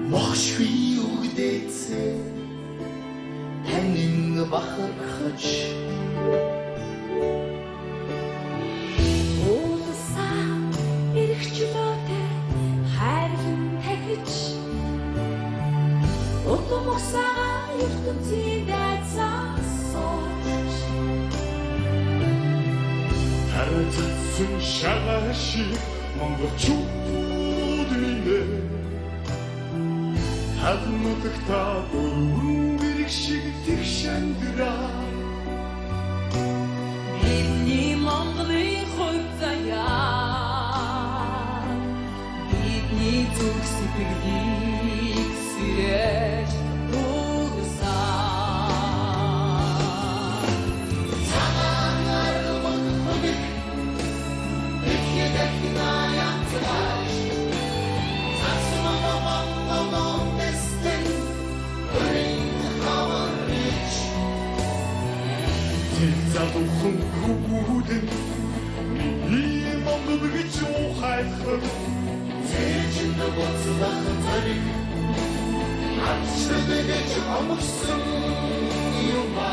Мохшгүй үгдээцээ танин бахархаж уулсаа эргчлөөтэй хайрлан тахиж утмусаа ертөнцийн дайцаас сууж харагдсан шагаа шиг монголчууд нэ хаднуудагта бүрэн бэрэг шиг тэгшэндэраа бидний Монголын хувь заяа бидний зүг сэтгэлийг сэрэж залуухан хөвгүүдэн ийм Монгол гэж ухайлах зээжинд боцлах тариг хатшрэгэж амгсан юм ба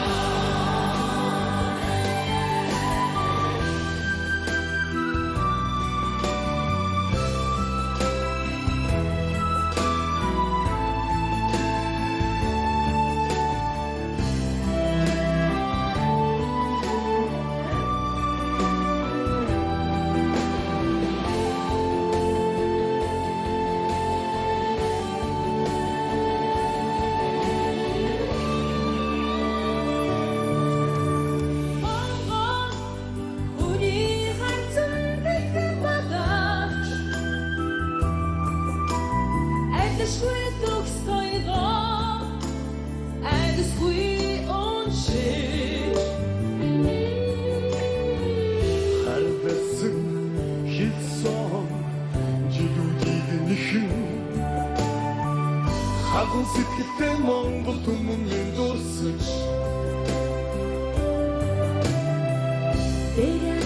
хаган сэтгэлтэй Монгол түмэн дурсаж Дээрэн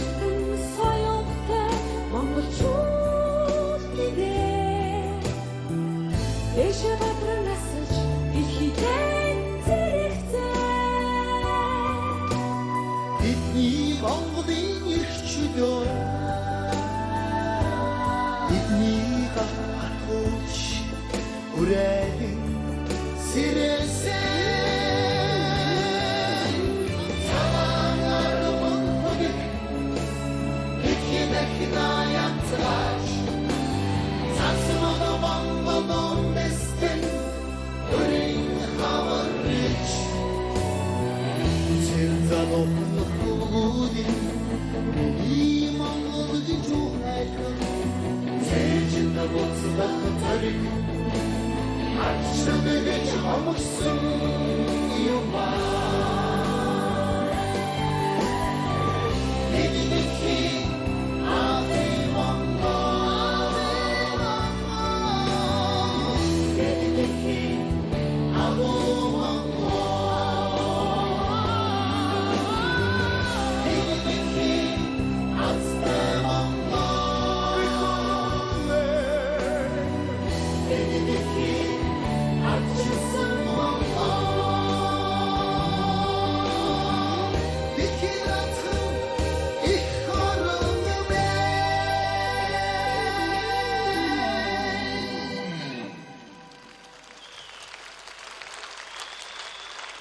соёлтой монголчууд гэдэг Эшэ бадран насаж ихидэн зэрэгцээ бидний Монголын эрхчлөө бидний гахууч үрэн сэрсэн цагаанаар мөнхөг ихидэх наятаж цацмага Монголон бэстэн үрэн хаварч зэлзалон хөвгүүдэн и Монголын жухайх зээжинд боцлах тариг хатшрэгэж амгсан юм ба